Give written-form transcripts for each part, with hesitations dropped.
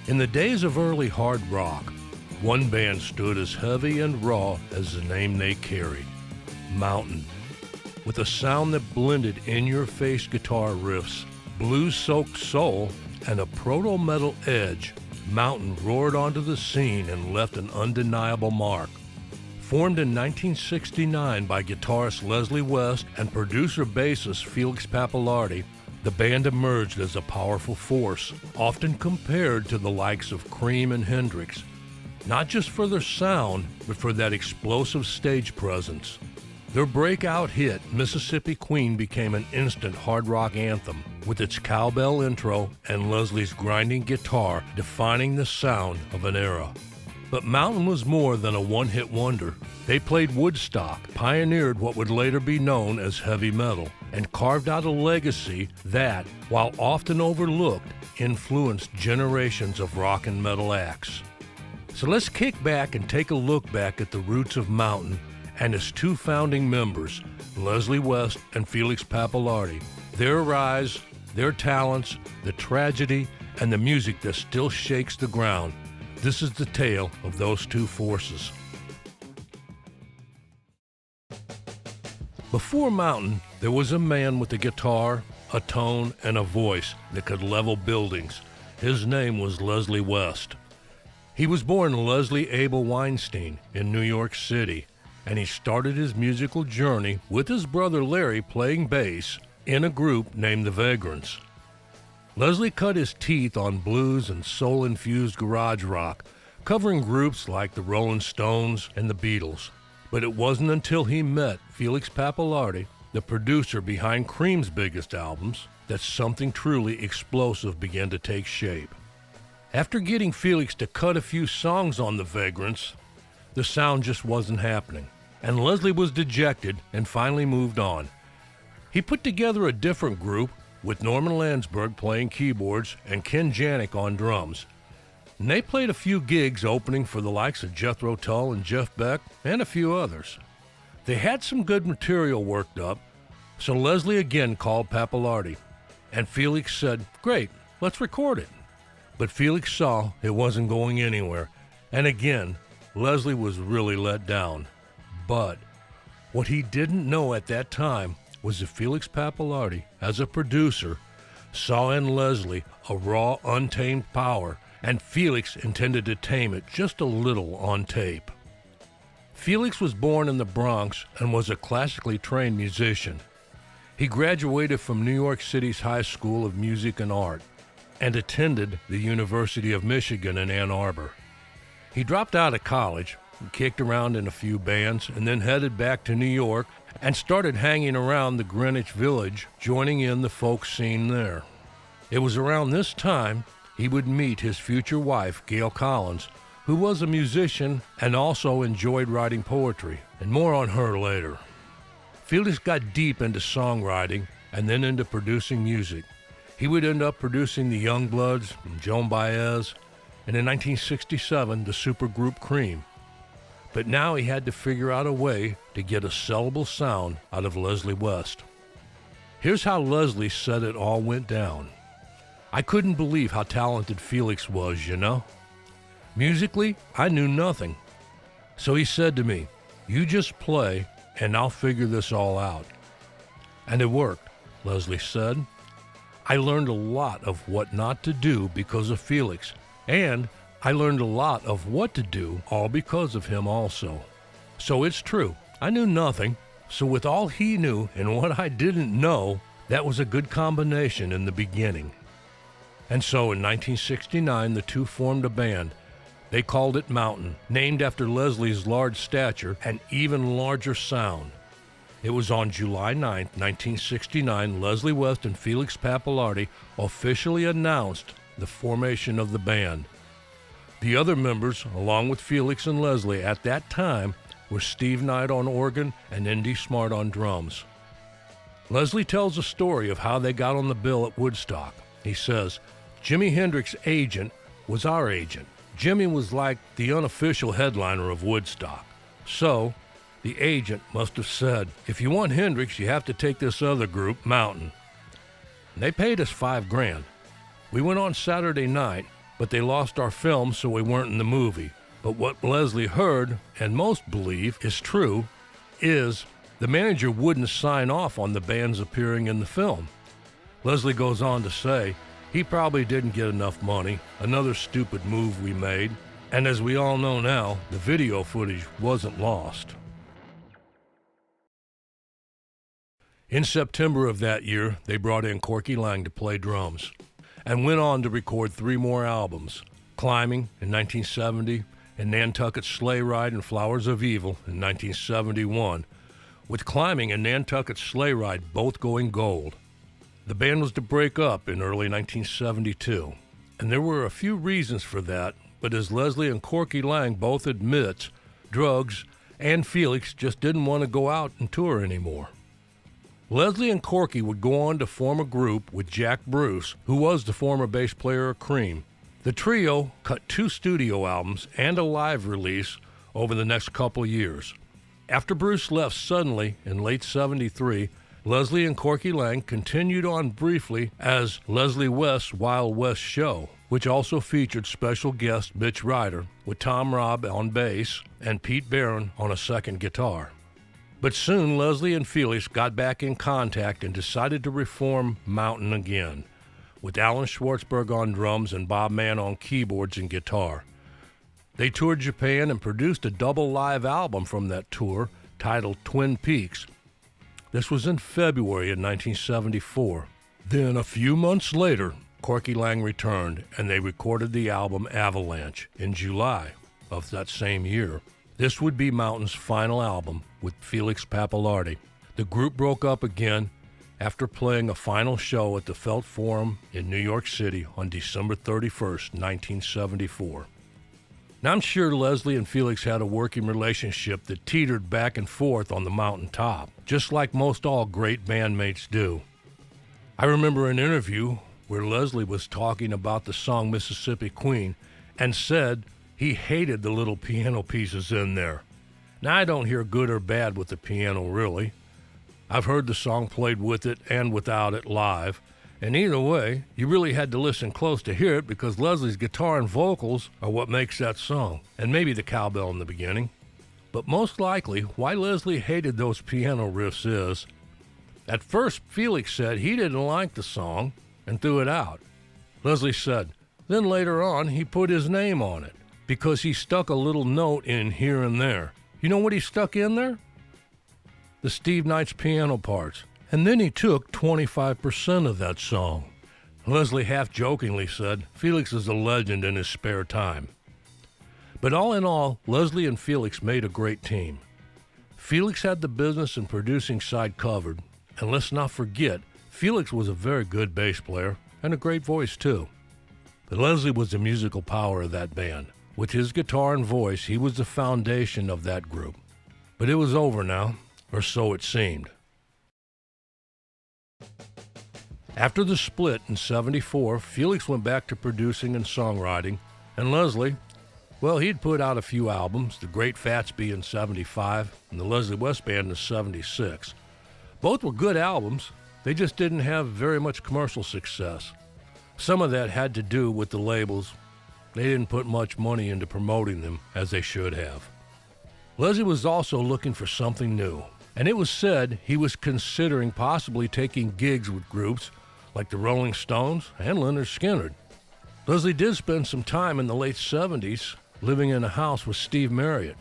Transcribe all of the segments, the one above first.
In the days of early hard rock, one band stood as heavy and raw as the name they carried, Mountain. With a sound that blended in-your-face guitar riffs, blues-soaked soul, and a proto-metal edge, Mountain roared onto the scene and left an undeniable mark. Formed in 1969 by guitarist Leslie West and producer-bassist Felix Pappalardi, the band emerged as a powerful force, often compared to the likes of Cream and Hendrix, not just for their sound, but for that explosive stage presence. Their breakout hit, Mississippi Queen, became an instant hard rock anthem, with its cowbell intro and Leslie's grinding guitar defining the sound of an era. But Mountain was more than a one-hit wonder. They played Woodstock, pioneered what would later be known as heavy metal, and carved out a legacy that, while often overlooked, influenced generations of rock and metal acts. So let's kick back and take a look back at the roots of Mountain and its two founding members, Leslie West and Felix Pappalardi, their rise, their talents, the tragedy, and the music that still shakes the ground. This is the tale of those two forces. Before Mountain, there was a man with a guitar, a tone, and a voice that could level buildings. His name was Leslie West. He was born Leslie Abel Weinstein in New York City, and he started his musical journey with his brother Larry playing bass in a group named the Vagrants. Leslie cut his teeth on blues and soul-infused garage rock, covering groups like the Rolling Stones and the Beatles. But it wasn't until he met Felix Pappalardi, the producer behind Cream's biggest albums, that something truly explosive began to take shape. After getting Felix to cut a few songs on the Vagrants, the sound just wasn't happening, and Leslie was dejected and finally moved on. He put together a different group with Norman Landsberg playing keyboards and Ken Janik on drums. And they played a few gigs opening for the likes of Jethro Tull and Jeff Beck and a few others. They had some good material worked up, so Leslie again called Pappalardi, and Felix said, "Great, let's record it." But Felix saw it wasn't going anywhere, and again, Leslie was really let down. But what he didn't know at that time was that Felix Pappalardi, as a producer, saw in Leslie a raw, untamed power, and Felix intended to tame it just a little on tape. Felix was born in the Bronx and was a classically trained musician. He graduated from New York City's High School of Music and Art and attended the University of Michigan in Ann Arbor. He dropped out of college, kicked around in a few bands, and then headed back to New York and started hanging around the Greenwich Village, joining in the folk scene there. It was around this time he would meet his future wife, Gail Collins, who was a musician and also enjoyed writing poetry, and more on her later. Felix got deep into songwriting and then into producing music. He would end up producing the Youngbloods, Joan Baez, and in 1967, the supergroup Cream. But now he had to figure out a way to get a sellable sound out of Leslie West. Here's how Leslie said it all went down. "I couldn't believe how talented Felix was, you know. Musically, I knew nothing. So he said to me, 'You just play and I'll figure this all out.' And it worked," Leslie said. "I learned a lot of what not to do because of Felix, and I learned a lot of what to do all because of him also. So it's true, I knew nothing, so with all he knew and what I didn't know, that was a good combination in the beginning." And so in 1969, the two formed a band. They called it Mountain, named after Leslie's large stature and even larger sound. It was on July 9, 1969, Leslie West and Felix Pappalardi officially announced the formation of the band. The other members, along with Felix and Leslie at that time, were Steve Knight on organ and Indy Smart on drums. Leslie tells a story of how they got on the bill at Woodstock. He says, "Jimi Hendrix's agent was our agent. Jimmy was like the unofficial headliner of Woodstock. So the agent must have said, 'If you want Hendrix, you have to take this other group, Mountain.' And they paid us $5,000. We went on Saturday night, but they lost our film, so we weren't in the movie. But what Leslie heard, and most believe is true, is the manager wouldn't sign off on the bands appearing in the film. Leslie goes on to say, he probably didn't get enough money, another stupid move we made, and as we all know now, the video footage wasn't lost. In September of that year, they brought in Corky Laing to play drums, and went on to record 3 more albums, Climbing in 1970, and Nantucket's Sleigh Ride and Flowers of Evil in 1971, with Climbing and Nantucket's Sleigh Ride both going gold. The band was to break up in early 1972, and there were a few reasons for that, but as Leslie and Corky Laing both admit, drugs and Felix just didn't want to go out and tour anymore. Leslie and Corky would go on to form a group with Jack Bruce, who was the former bass player of Cream. The trio cut 2 studio albums and a live release over the next couple years. After Bruce left suddenly in late '73, Leslie and Corky Laing continued on briefly as Leslie West's Wild West Show, which also featured special guest Mitch Ryder, with Tom Robb on bass and Pete Barron on a second guitar. But soon Leslie and Felix got back in contact and decided to reform Mountain again, with Alan Schwartzberg on drums and Bob Mann on keyboards and guitar. They toured Japan and produced a double live album from that tour titled Twin Peaks. This was in February of 1974. Then a few months later, Corky Laing returned and they recorded the album Avalanche in July of that same year. This would be Mountain's final album with Felix Pappalardi. The group broke up again after playing a final show at the Felt Forum in New York City on December 31st, 1974. Now, I'm sure Leslie and Felix had a working relationship that teetered back and forth on the mountain top, just like most all great bandmates do. I remember an interview where Leslie was talking about the song Mississippi Queen and said he hated the little piano pieces in there. Now, I don't hear good or bad with the piano, really. I've heard the song played with it and without it live, and either way, you really had to listen close to hear it because Leslie's guitar and vocals are what makes that song, and maybe the cowbell in the beginning. But most likely, why Leslie hated those piano riffs is, at first, Felix said he didn't like the song and threw it out. Leslie said, then later on, he put his name on it, because he stuck a little note in here and there. You know what he stuck in there? The Steve Knight's piano parts. And then he took 25% of that song. Leslie half-jokingly said, Felix is a legend in his spare time. But all in all, Leslie and Felix made a great team. Felix had the business and producing side covered. And let's not forget, Felix was a very good bass player and a great voice too. But Leslie was the musical power of that band. With his guitar and voice, he was the foundation of that group. But it was over now, or so it seemed. After the split in '74, Felix went back to producing and songwriting, and Leslie, well, he'd put out a few albums, The Great Fatsby in '75 and the Leslie West Band in '76. Both were good albums, they just didn't have very much commercial success. Some of that had to do with the labels. They didn't put much money into promoting them as they should have. Leslie was also looking for something new, and it was said he was considering possibly taking gigs with groups like the Rolling Stones and Lynyrd Skynyrd. Leslie did spend some time in the late '70s living in a house with Steve Marriott,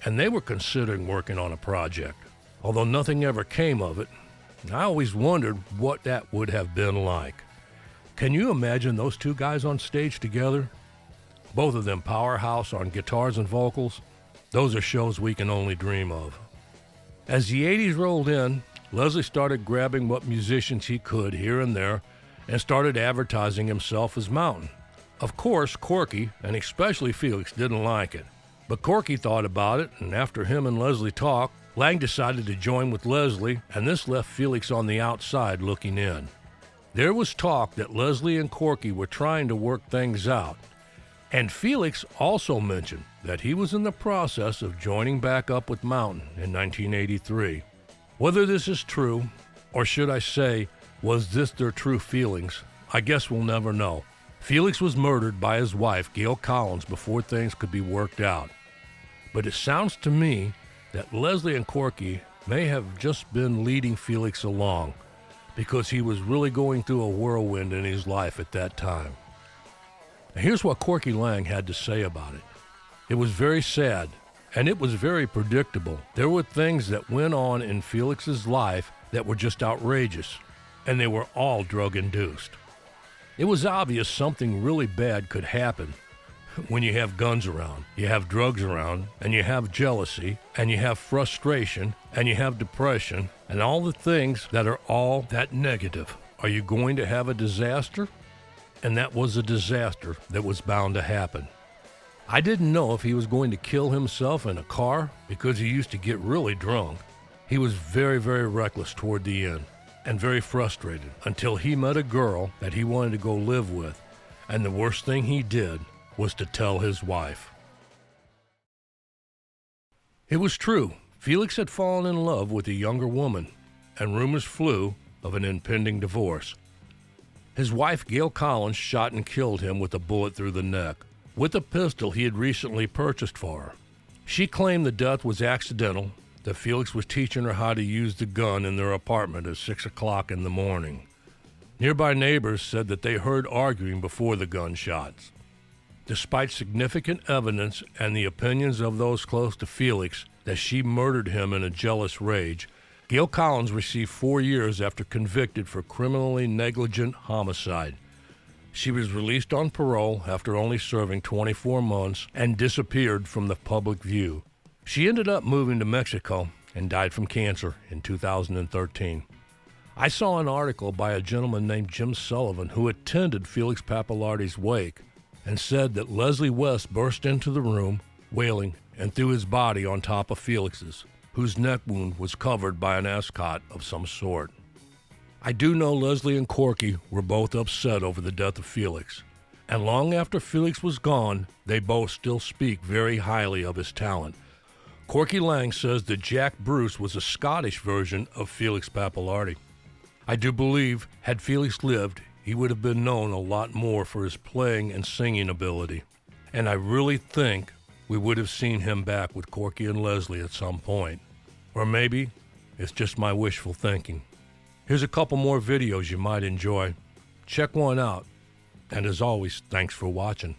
and they were considering working on a project, although nothing ever came of it. I always wondered what that would have been like. Can you imagine those two guys on stage together? Both of them powerhouse on guitars and vocals. Those are shows we can only dream of. As the '80s rolled in, Leslie started grabbing what musicians he could here and there and started advertising himself as Mountain. Of course, Corky, and especially Felix, didn't like it. But Corky thought about it, and after him and Leslie talked, Laing decided to join with Leslie, and this left Felix on the outside looking in. There was talk that Leslie and Corky were trying to work things out, and Felix also mentioned that he was in the process of joining back up with Mountain in 1983. Whether this is true, or should I say, was this their true feelings, I guess we'll never know. Felix was murdered by his wife, Gail Collins, before things could be worked out. But it sounds to me that Leslie and Corky may have just been leading Felix along because he was really going through a whirlwind in his life at that time. Now, here's what Corky Lang had to say about it. It was very sad, and it was very predictable. There were things that went on in Felix's life that were just outrageous, and they were all drug-induced. It was obvious something really bad could happen when you have guns around, you have drugs around, and you have jealousy, and you have frustration, and you have depression, and all the things that are all that negative. Are you going to have a disaster? And that was a disaster that was bound to happen. I didn't know if he was going to kill himself in a car because he used to get really drunk. He was very, very reckless toward the end and very frustrated until he met a girl that he wanted to go live with, and the worst thing he did was to tell his wife. It was true. Felix had fallen in love with a younger woman, and rumors flew of an impending divorce. His wife, Gail Collins, shot and killed him with a bullet through the neck, with a pistol he had recently purchased for her. She claimed the death was accidental, that Felix was teaching her how to use the gun in their apartment at 6 o'clock in the morning. Nearby neighbors said that they heard arguing before the gunshots. Despite significant evidence and the opinions of those close to Felix that she murdered him in a jealous rage, Gail Collins received 4 years after convicted for criminally negligent homicide. She was released on parole after only serving 24 months and disappeared from the public view. She ended up moving to Mexico and died from cancer in 2013. I saw an article by a gentleman named Jim Sullivan who attended Felix Pappalardi's wake and said that Leslie West burst into the room, wailing, and threw his body on top of Felix's, whose neck wound was covered by an ascot of some sort. I do know Leslie and Corky were both upset over the death of Felix, and long after Felix was gone, they both still speak very highly of his talent. Corky Lang says that Jack Bruce was a Scottish version of Felix Pappalardi. I do believe, had Felix lived, he would have been known a lot more for his playing and singing ability. And I really think we would have seen him back with Corky and Leslie at some point. Or maybe it's just my wishful thinking. Here's a couple more videos you might enjoy. Check one out. And as always, thanks for watching.